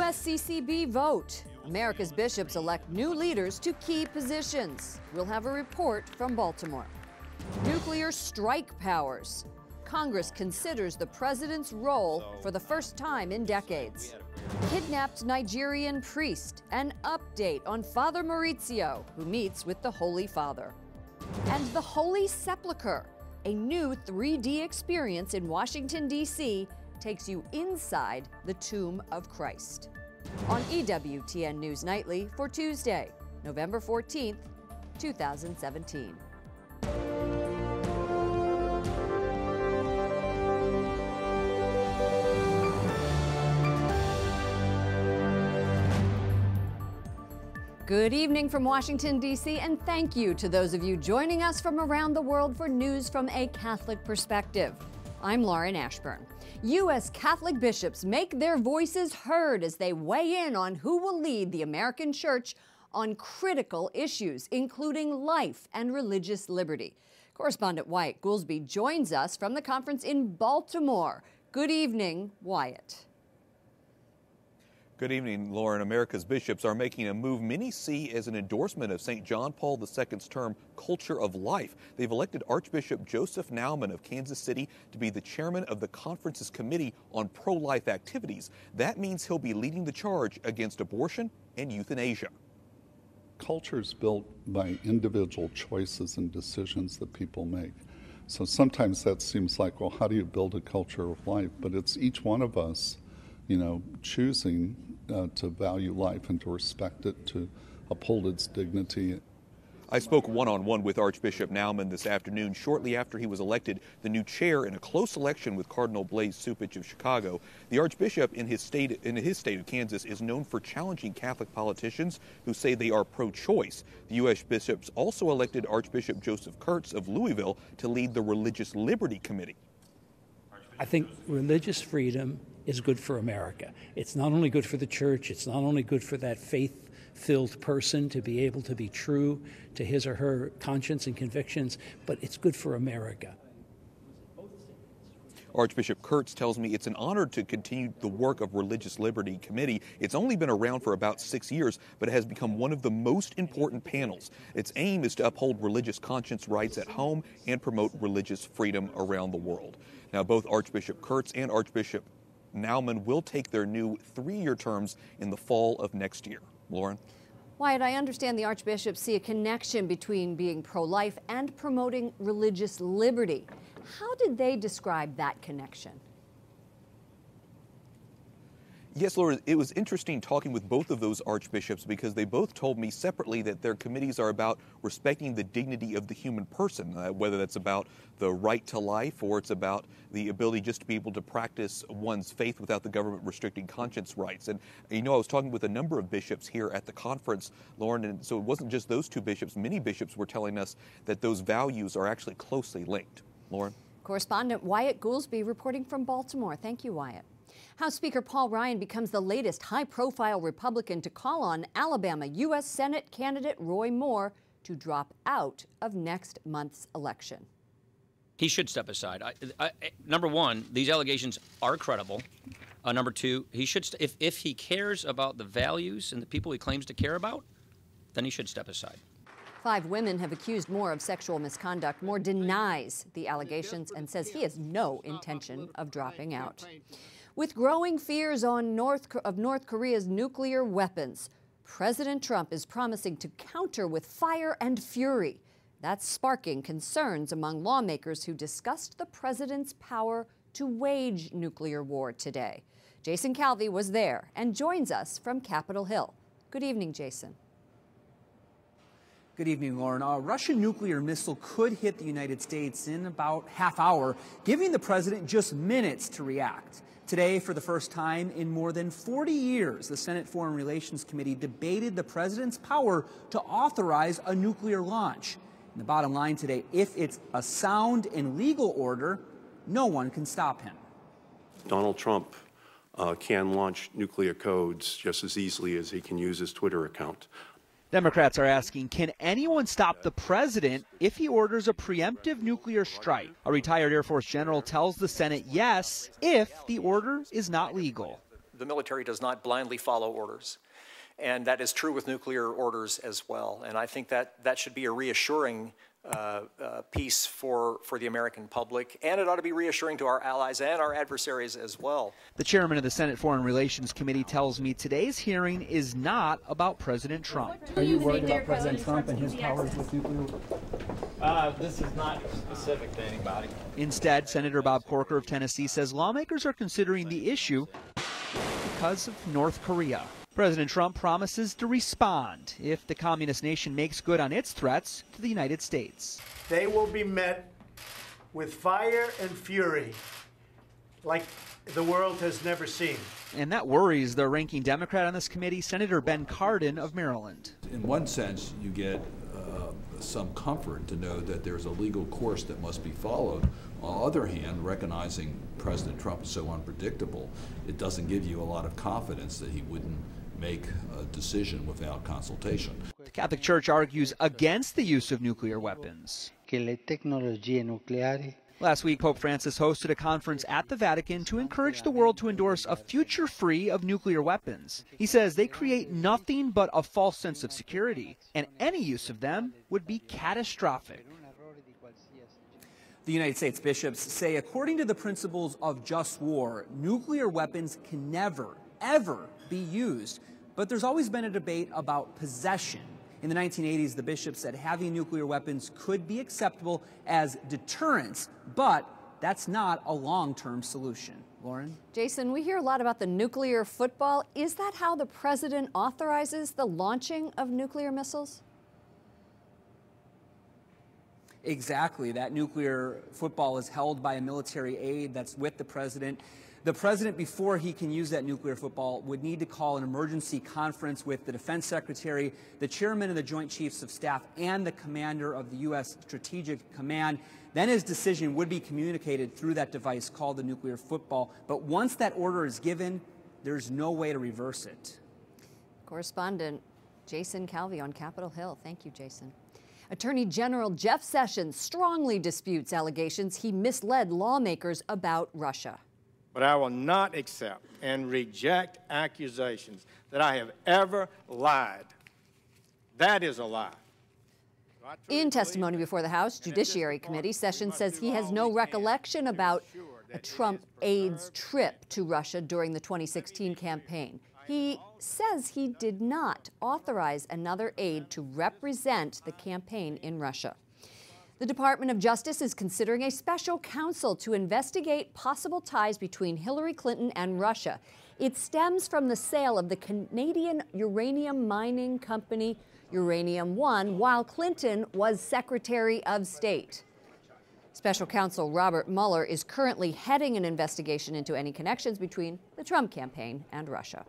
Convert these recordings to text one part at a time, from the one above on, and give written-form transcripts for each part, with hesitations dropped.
USCCB vote. America's bishops elect new leaders to key positions. We'll have a report from Baltimore. Nuclear strike powers. Congress considers the president's role for the first time in decades. Kidnapped Nigerian priest. An update on Father Maurizio, who meets with the Holy Father. And the Holy Sepulchre, a new 3D experience in Washington, D.C., takes you inside the tomb of Christ. On EWTN News Nightly for Tuesday, November 14th, 2017. Good evening from Washington, D.C., and thank you to those of you joining us from around the world for news from a Catholic perspective. I'm Lauren Ashburn. U.S. Catholic bishops make their voices heard as they weigh in on who will lead the American church on critical issues, including life and religious liberty. Correspondent Wyatt Goolsbee joins us from the conference in Baltimore. Good evening, Wyatt. Good evening, Lauren. America's bishops are making a move many see as an endorsement of St. John Paul II's term, culture of life. They've elected Archbishop Joseph Naumann of Kansas City to be the chairman of the conference's Committee on Pro-Life Activities. That means he'll be leading the charge against abortion and euthanasia. Culture is built by individual choices and decisions that people make. So sometimes that seems like, well, how do you build a culture of life? But it's each one of us, choosing to value life and to respect it, to uphold its dignity. I spoke one-on-one with Archbishop Naumann this afternoon, shortly after he was elected the new chair in a close election with Cardinal Blaise Cupich of Chicago. The Archbishop in his state of Kansas is known for challenging Catholic politicians who say they are pro-choice. The U.S. bishops also elected Archbishop Joseph Kurtz of Louisville to lead the Religious Liberty Committee. I think religious freedom is good for America. It's not only good for the church, it's not only good for that faith-filled person to be able to be true to his or her conscience and convictions, but it's good for America. Archbishop Kurtz tells me it's an honor to continue the work of Religious Liberty Committee. It's only been around for about 6 years, but it has become one of the most important panels. Its aim is to uphold religious conscience rights at home and promote religious freedom around the world. Now, both Archbishop Kurtz and Archbishop Naumann will take their new 3-year terms in the fall of next year. Lauren? Wyatt, I understand the archbishops see a connection between being pro-life and promoting religious liberty. How did they describe that connection? Yes, Laura, it was interesting talking with both of those archbishops because they both told me separately that their committees are about respecting the dignity of the human person, whether that's about the right to life or it's about the ability just to be able to practice one's faith without the government restricting conscience rights. And, I was talking with a number of bishops here at the conference, Lauren, and so it wasn't just those two bishops. Many bishops were telling us that those values are actually closely linked. Lauren? Correspondent Wyatt Goolsbee reporting from Baltimore. Thank you, Wyatt. House Speaker Paul Ryan becomes the latest high-profile Republican to call on Alabama U.S. Senate candidate Roy Moore to drop out of next month's election. He should step aside. Number one, these allegations are credible. Number two, he should if he cares about the values and the people he claims to care about, then he should step aside. 5 women have accused Moore of sexual misconduct. Moore denies the allegations and says he has no intention of dropping out. With growing fears of North Korea's nuclear weapons, President Trump is promising to counter with fire and fury. That's sparking concerns among lawmakers who discussed the president's power to wage nuclear war today. Jason Calvi was there and joins us from Capitol Hill. Good evening, Jason. Good evening, Lauren. A Russian nuclear missile could hit the United States in about half hour, giving the president just minutes to react. Today, for the first time in more than 40 years, the Senate Foreign Relations Committee debated the president's power to authorize a nuclear launch. And the bottom line today, if it's a sound and legal order, no one can stop him. Donald Trump can launch nuclear codes just as easily as he can use his Twitter account. Democrats are asking, can anyone stop the president if he orders a preemptive nuclear strike? A retired Air Force general tells the Senate yes, if the order is not legal. the military does not blindly follow orders. And that is true with nuclear orders as well. And I think that should be a reassuring piece for the American public, and it ought to be reassuring to our allies and our adversaries as well. The chairman of the Senate Foreign Relations Committee tells me today's hearing is not about President Trump. Are you worried about President Trump and his powers with nuclear? This is not specific to anybody. Instead, Senator Bob Corker of Tennessee says lawmakers are considering the issue because of North Korea. President Trump promises to respond if the communist nation makes good on its threats to the United States. They will be met with fire and fury like the world has never seen. And that worries the ranking Democrat on this committee, Senator Ben Cardin of Maryland. In one sense, you get some comfort to know that there's a legal course that must be followed. On the other hand, recognizing President Trump is so unpredictable, it doesn't give you a lot of confidence that he wouldn't make a decision without consultation. The Catholic Church argues against the use of nuclear weapons. Last week, Pope Francis hosted a conference at the Vatican to encourage the world to endorse a future free of nuclear weapons. He says they create nothing but a false sense of security, and any use of them would be catastrophic. The United States bishops say, according to the principles of just war, nuclear weapons can never, ever be used. But there's always been a debate about possession. In the 1980s, the bishops said having nuclear weapons could be acceptable as deterrence, but that's not a long-term solution. Lauren? Jason, we hear a lot about the nuclear football. Is that how the president authorizes the launching of nuclear missiles? Exactly. That nuclear football is held by a military aide that's with the president. The president, before he can use that nuclear football, would need to call an emergency conference with the defense secretary, the chairman of the Joint Chiefs of Staff, and the commander of the U.S. Strategic Command. Then his decision would be communicated through that device called the nuclear football. But once that order is given, there's no way to reverse it. Correspondent Jason Calvi on Capitol Hill. Thank you, Jason. Attorney General Jeff Sessions strongly disputes allegations he misled lawmakers about Russia. But I will not accept and reject accusations that I have ever lied. That is a lie. In testimony before the House Judiciary Committee, Sessions says he has no recollection about a Trump aide's trip to Russia during the 2016 campaign. He says he did not authorize another aide to represent the campaign in Russia. The Department of Justice is considering a special counsel to investigate possible ties between Hillary Clinton and Russia. It stems from the sale of the Canadian uranium mining company Uranium One while Clinton was Secretary of State. Special counsel Robert Mueller is currently heading an investigation into any connections between the Trump campaign and Russia.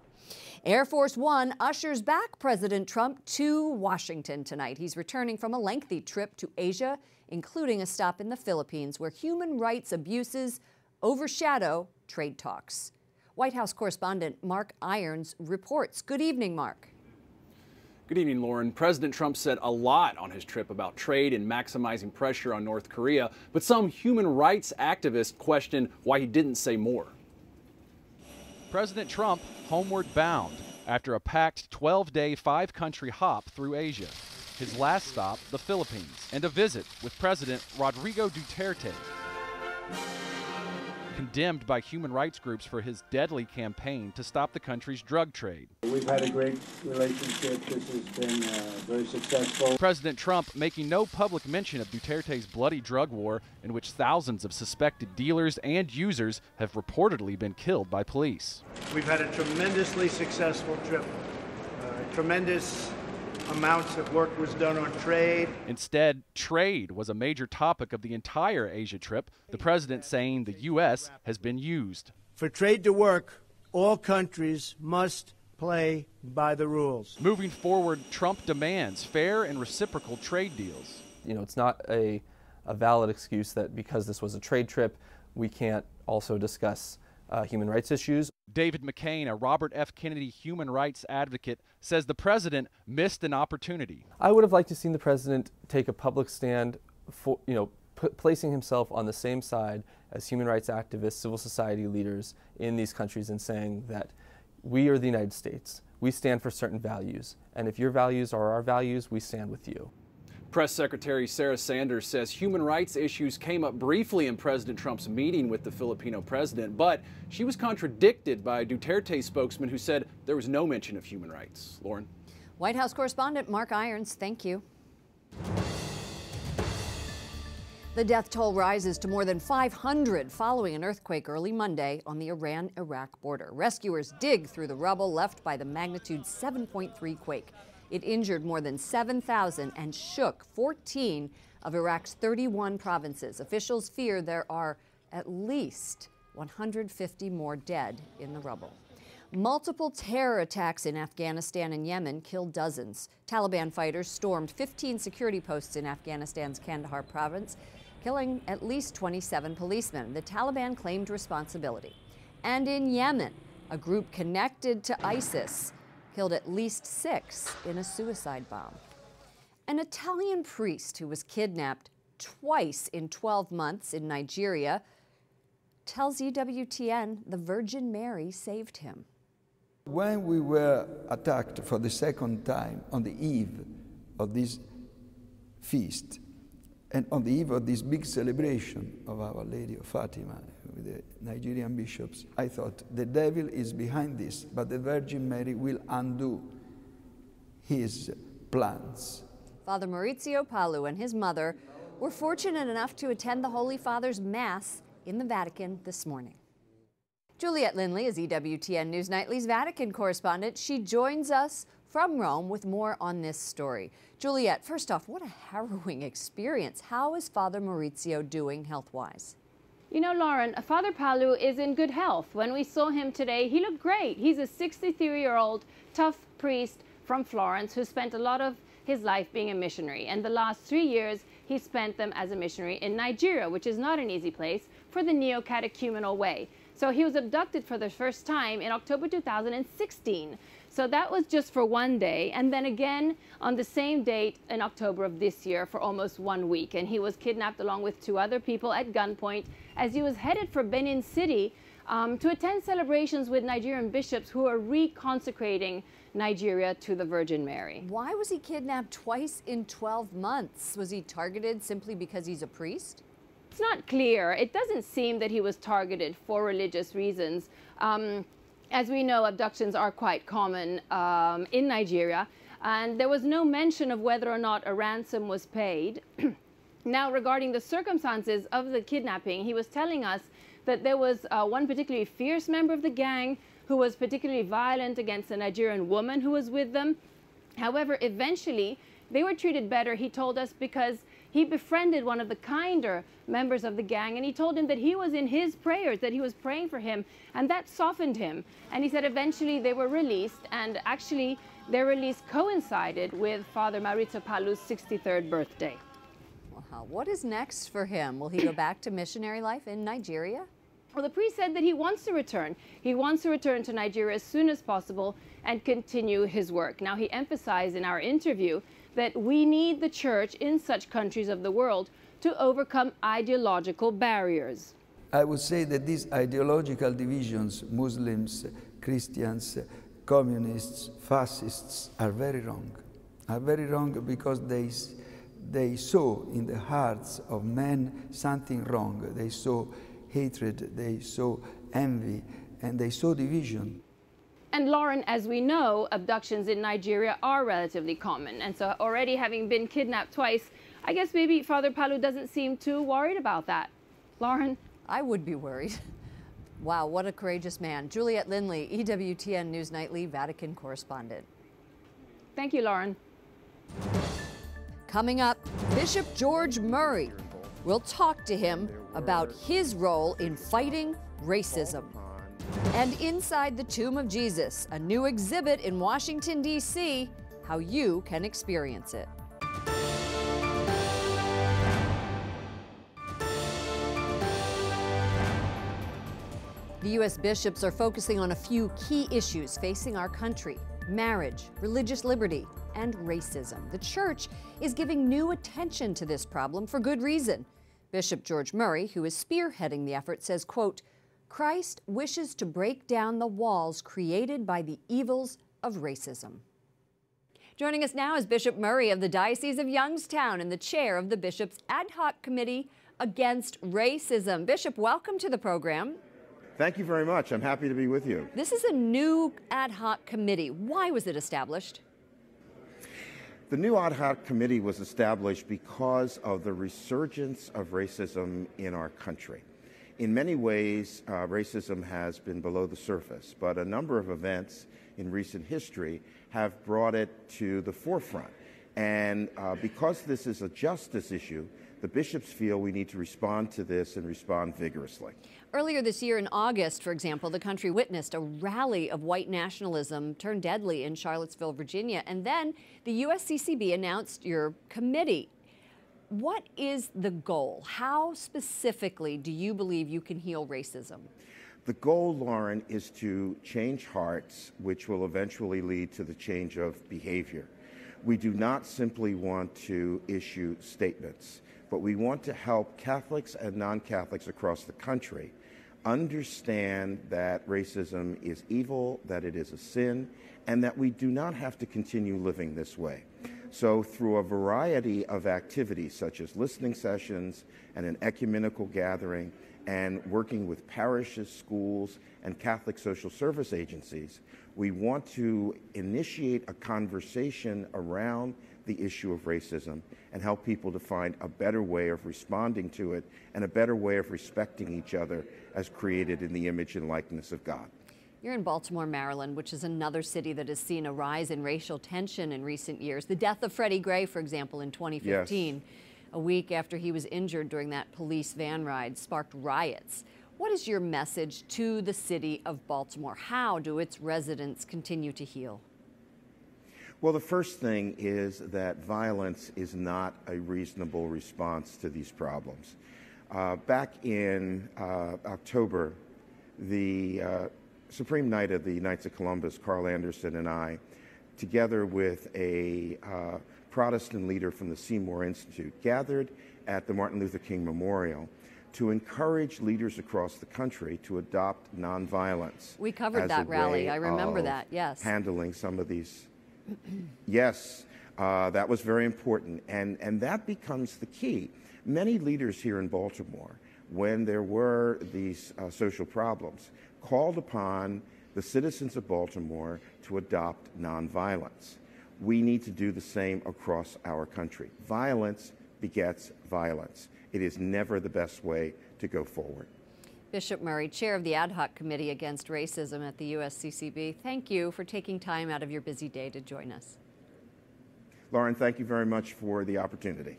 Air Force One ushers back President Trump to Washington tonight. He's returning from a lengthy trip to Asia, including a stop in the Philippines, where human rights abuses overshadow trade talks. White House correspondent Mark Irons reports. Good evening, Mark. Good evening, Lauren. President Trump said a lot on his trip about trade and maximizing pressure on North Korea, but some human rights activists question why he didn't say more. President Trump homeward bound after a packed 12-day, 5-country hop through Asia. His last stop, the Philippines, and a visit with President Rodrigo Duterte. Condemned by human rights groups for his deadly campaign to stop the country's drug trade. We've had a great relationship. This has been very successful. President Trump making no public mention of Duterte's bloody drug war, in which thousands of suspected dealers and users have reportedly been killed by police. We've had a tremendously successful trip. Tremendous amounts of work was done on trade. Instead, trade was a major topic of the entire Asia trip, the president saying the U.S. has been used. For trade to work, all countries must play by the rules. Moving forward, Trump demands fair and reciprocal trade deals. You know, it's not a valid excuse that because this was a trade trip, we can't also discuss human rights issues. David McCain, a Robert F. Kennedy human rights advocate, says the president missed an opportunity. I would have liked to see the president take a public stand for, placing himself on the same side as human rights activists, civil society leaders in these countries and saying that, we are the United States. We stand for certain values. And if your values are our values, we stand with you. Press Secretary Sarah Sanders says human rights issues came up briefly in President Trump's meeting with the Filipino president, but she was contradicted by a Duterte spokesman who said there was no mention of human rights. Lauren? White House correspondent Mark Irons, thank you. The death toll rises to more than 500 following an earthquake early Monday on the Iran-Iraq border. Rescuers dig through the rubble left by the magnitude 7.3 quake. It injured more than 7,000 and shook 14 of Iraq's 31 provinces. Officials fear there are at least 150 more dead in the rubble. Multiple terror attacks in Afghanistan and Yemen killed dozens. Taliban fighters stormed 15 security posts in Afghanistan's Kandahar province, killing at least 27 policemen. The Taliban claimed responsibility. And in Yemen, a group connected to ISIS killed at least 6 in a suicide bomb. An Italian priest who was kidnapped twice in 12 months in Nigeria tells EWTN the Virgin Mary saved him. When we were attacked for the second time on the eve of this feast, and on the eve of this big celebration of Our Lady of Fatima with the Nigerian bishops, I thought the devil is behind this, but the Virgin Mary will undo his plans. Father Maurizio Palu and his mother were fortunate enough to attend the Holy Father's Mass in the Vatican this morning. Juliette Lindley is EWTN News Nightly's Vatican correspondent. She joins us from Rome with more on this story. Juliette, first off, what a harrowing experience. How is Father Maurizio doing health-wise? You know, Lauren, Father Palu is in good health. When we saw him today, he looked great. He's a 63-year-old tough priest from Florence who spent a lot of his life being a missionary. And the last 3 years, he spent them as a missionary in Nigeria, which is not an easy place, for the neo-catechumenal way. So he was abducted for the first time in October 2016. So that was just for one day, and then again on the same date in October of this year for almost 1 week. And he was kidnapped along with 2 other people at gunpoint as he was headed for Benin City to attend celebrations with Nigerian bishops who are reconsecrating Nigeria to the Virgin Mary. Why was he kidnapped twice in 12 months? Was he targeted simply because he's a priest? It's not clear. It doesn't seem that he was targeted for religious reasons. As we know, abductions are quite common in Nigeria, and there was no mention of whether or not a ransom was paid. Now, regarding the circumstances of the kidnapping, he was telling us that there was one particularly fierce member of the gang who was particularly violent against a Nigerian woman who was with them. However, eventually, they were treated better, he told us, because he befriended one of the kinder members of the gang, and he told him that he was in his prayers, that he was praying for him, and that softened him. And he said eventually they were released, and actually their release coincided with Father Maurizio Palu's 63rd birthday. Wow. What is next for him? Will he go back to missionary life in Nigeria? Well, the priest said that he wants to return. He wants to return to Nigeria as soon as possible and continue his work. Now, he emphasized in our interview that we need the church in such countries of the world to overcome ideological barriers. I would say that these ideological divisions, Muslims, Christians, communists, fascists, are very wrong. Are very wrong because they sow in the hearts of men something wrong. They sow hatred, they sow envy, and they sow division. And Lauren, as we know, abductions in Nigeria are relatively common. And so already having been kidnapped twice, I guess maybe Father Palu doesn't seem too worried about that. Lauren? I would be worried. Wow, what a courageous man. Juliette Lindley, EWTN News Nightly Vatican correspondent. Thank you, Lauren. Coming up, Bishop George Murray. We'll talk to him about his role in fighting racism. And inside the Tomb of Jesus, a new exhibit in Washington, D.C., how you can experience it. The U.S. bishops are focusing on a few key issues facing our country: marriage, religious liberty, and racism. The church is giving new attention to this problem for good reason. Bishop George Murray, who is spearheading the effort, says, quote, Christ wishes to break down the walls created by the evils of racism. Joining us now is Bishop Murray of the Diocese of Youngstown and the chair of the Bishop's Ad Hoc Committee Against Racism. Bishop, welcome to the program. Thank you very much. I'm happy to be with you. This is a new ad hoc committee. Why was it established? The new ad hoc committee was established because of the resurgence of racism in our country. In many ways, racism has been below the surface, but a number of events in recent history have brought it to the forefront. And because this is a justice issue, the bishops feel we need to respond to this and respond vigorously. Earlier this year in August, for example, the country witnessed a rally of white nationalism turn deadly in Charlottesville, Virginia. And then the USCCB announced your committee. What is the goal? How specifically do you believe you can heal racism? The goal, Lauren, is to change hearts, which will eventually lead to the change of behavior. We do not simply want to issue statements, but we want to help Catholics and non-Catholics across the country understand that racism is evil, that it is a sin, and that we do not have to continue living this way. So through a variety of activities, such as listening sessions and an ecumenical gathering, and working with parishes, schools, and Catholic social service agencies, we want to initiate a conversation around the issue of racism and help people to find a better way of responding to it and a better way of respecting each other as created in the image and likeness of God. You're in Baltimore, Maryland, which is another city that has seen a rise in racial tension in recent years. The death of Freddie Gray, for example, in 2015, a week after he was injured during that police van ride, sparked riots. What is your message to the city of Baltimore? How do its residents continue to heal? Well, the first thing is that violence is not a reasonable response to these problems. Back in October, the Supreme Knight of the Knights of Columbus, Carl Anderson, and I, together with a Protestant leader from the Seymour Institute, gathered at the Martin Luther King Memorial to encourage leaders across the country to adopt nonviolence. We covered that rally. I remember that, yes. Handling some of these. Yes, that was very important. And that becomes the key. Many leaders here in Baltimore, when there were these social problems, called upon the citizens of Baltimore to adopt nonviolence. We need to do the same across our country. Violence begets violence. It is never the best way to go forward. Bishop Murray, chair of the Ad Hoc Committee Against Racism at the USCCB, thank you for taking time out of your busy day to join us. Lauren, thank you very much for the opportunity.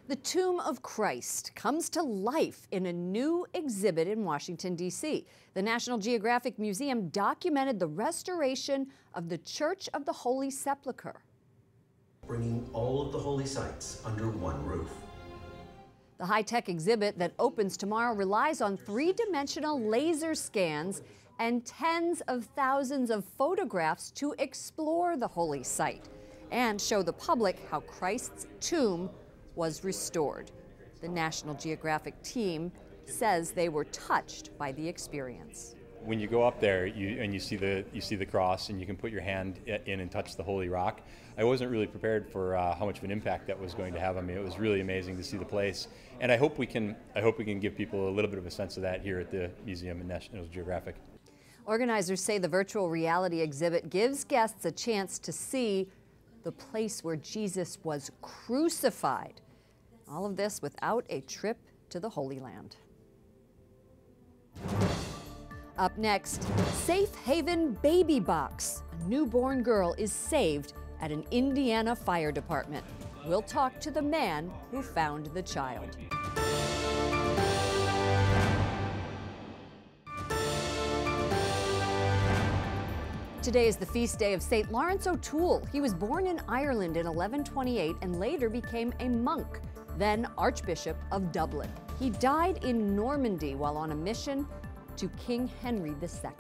The Tomb of Christ comes to life in a new exhibit in Washington, D.C. The National Geographic Museum documented the restoration of the Church of the Holy Sepulchre, bringing all of the holy sites under one roof. The high-tech exhibit that opens tomorrow relies on three-dimensional laser scans and tens of thousands of photographs to explore the holy site and show the public how Christ's tomb was restored. The National Geographic team says they were touched by the experience. When you go up there and you see the cross and you can put your hand in and touch the holy rock, I wasn't really prepared for how much of an impact that was going to have on me. It was really amazing to see the place, and I hope we can give people a little bit of a sense of that here at the museum and National Geographic. Organizers say the virtual reality exhibit gives guests a chance to see the place where Jesus was crucified. All of this without a trip to the Holy Land. Up next, Safe Haven Baby Box. A newborn girl is saved at an Indiana fire department. We'll talk to the man who found the child. Today is the feast day of St. Lawrence O'Toole. He was born in Ireland in 1128 and later became a monk, then Archbishop of Dublin. He died in Normandy while on a mission to King Henry II.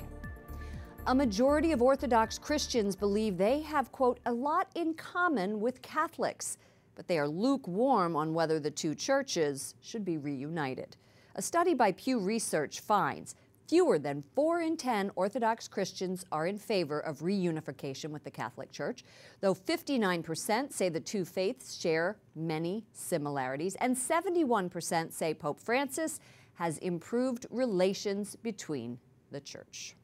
A majority of Orthodox Christians believe they have, quote, a lot in common with Catholics, but they are lukewarm on whether the two churches should be reunited. A study by Pew Research finds Fewer than 4 in 10 Orthodox Christians are in favor of reunification with the Catholic Church, though 59% say the two faiths share many similarities, and 71% say Pope Francis has improved relations between the Church.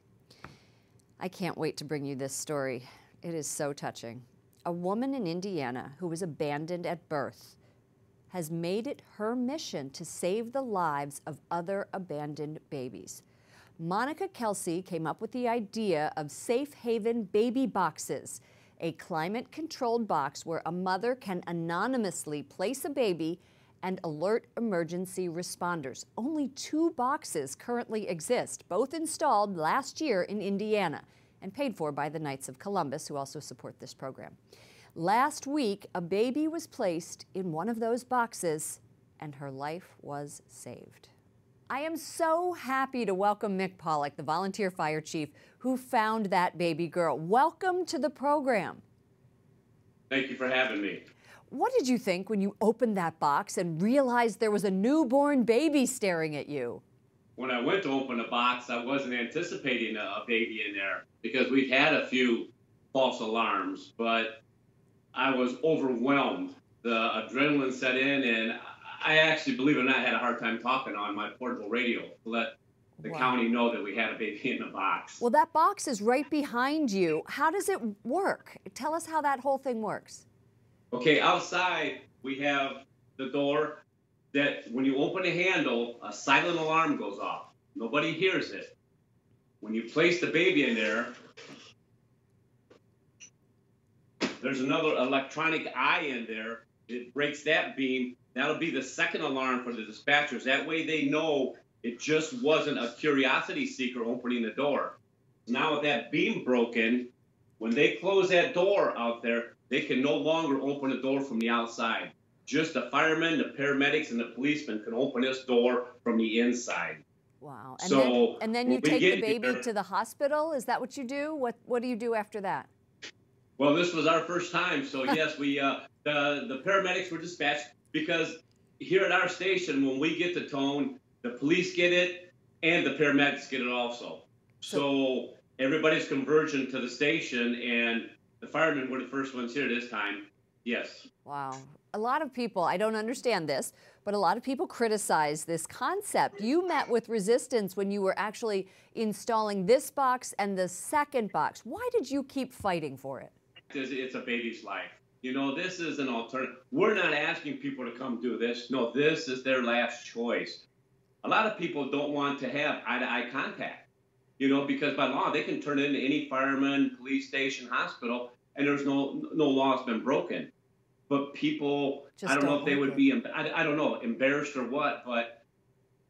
I can't wait to bring you this story. It is so touching. A woman in Indiana who was abandoned at birth has made it her mission to save the lives of other abandoned babies. Monica Kelsey came up with the idea of Safe Haven Baby Boxes, a climate-controlled box where a mother can anonymously place a baby and alert emergency responders. Only 2 boxes currently exist, both installed last year in Indiana and paid for by the Knights of Columbus, who also support this program. Last week, a baby was placed in one of those boxes and her life was saved. I am so happy to welcome Mick Pollock, the volunteer fire chief who found that baby girl. Welcome to the program. Thank you for having me. What did you think when you opened that box and realized there was a newborn baby staring at you? When I went to open the box, I wasn't anticipating a baby in there because we've had a few false alarms, but I was overwhelmed. The adrenaline set in, and I actually, believe it or not, had a hard time talking on my portable radio to let the county know that we had a baby in the box. Well, that box is right behind you. How does it work? Tell us how that whole thing works. Okay, outside we have the door that when you open the handle, a silent alarm goes off. Nobody hears it. When you place the baby in there, there's another electronic eye in there. It breaks that beam. That'll be the second alarm for the dispatchers. That way they know it just wasn't a curiosity seeker opening the door. Now with that beam broken, when they close that door out there, they can no longer open the door from the outside. Just the firemen, the paramedics, and the policemen can open this door from the inside. Wow. And then you take the baby to the hospital? Is that what you do? What do you do after that? Well, this was our first time, so yes, we the paramedics were dispatched because here at our station, when we get the tone, the police get it and the paramedics get it also. So everybody's converging to the station, and the firemen were the first ones here this time. Yes. Wow. A lot of people, I don't understand this, but a lot of people criticize this concept. You met with resistance when you were actually installing this box and the second box. Why did you keep fighting for it? It's a baby's life. You know, this is an alternative. We're not asking people to come do this. No, this is their last choice. A lot of people don't want to have eye-to-eye contact, you know, because by law, they can turn it into any fireman, police station, hospital, and there's no law's been broken. But people, I don't know if they would be, I don't know, embarrassed or what, but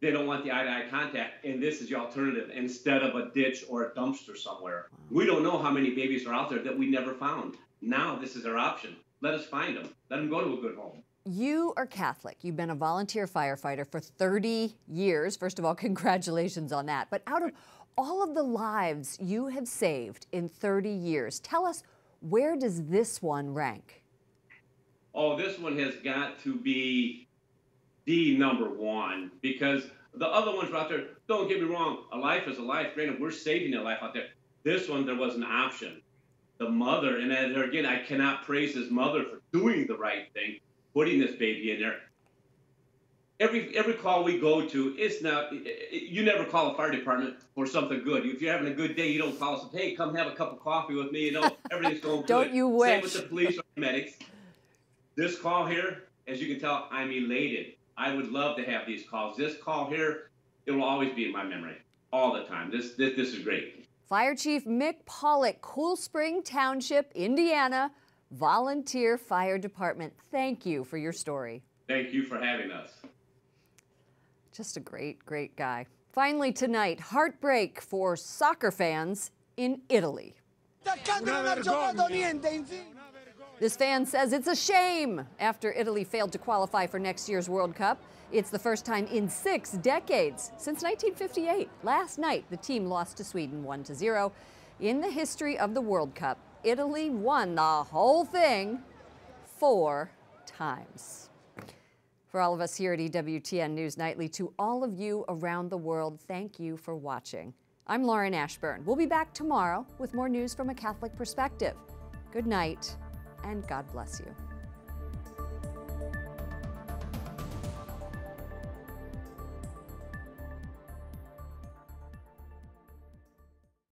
they don't want the eye-to-eye contact, and this is the alternative instead of a ditch or a dumpster somewhere. Wow. We don't know how many babies are out there that we never found. Now this is our option. Let us find them. Let them go to a good home. You are Catholic. You've been a volunteer firefighter for 30 years. First of all, congratulations on that. But out of all of the lives you have saved in 30 years, tell us, where does this one rank? Oh, this one has got to be the #1 because the other ones are out there. Don't get me wrong, a life is a life. Granted, we're saving a life out there. This one, there was an option. The mother, and again, I cannot praise his mother for doing the right thing, putting this baby in there. Every call we go to, it's not, you never call a fire department for something good. If you're having a good day, you don't call us, hey, come have a cup of coffee with me. You know, everything's going good. Don't you wish? Same with the police or medics. This call here, as you can tell, I'm elated. I would love to have these calls. This call here, it will always be in my memory, all the time. This is great. Fire Chief Mick Pollock, Cool Spring Township, Indiana, Volunteer Fire Department. Thank you for your story. Thank you for having us. Just a great, great guy. Finally tonight, heartbreak for soccer fans in Italy. This fan says it's a shame after Italy failed to qualify for next year's World Cup. It's the first time in 6 decades, since 1958. Last night, the team lost to Sweden 1-0. In the history of the World Cup, Italy won the whole thing 4 times. For all of us here at EWTN News Nightly, to all of you around the world, thank you for watching. I'm Lauren Ashburn. We'll be back tomorrow with more news from a Catholic perspective. Good night, and God bless you.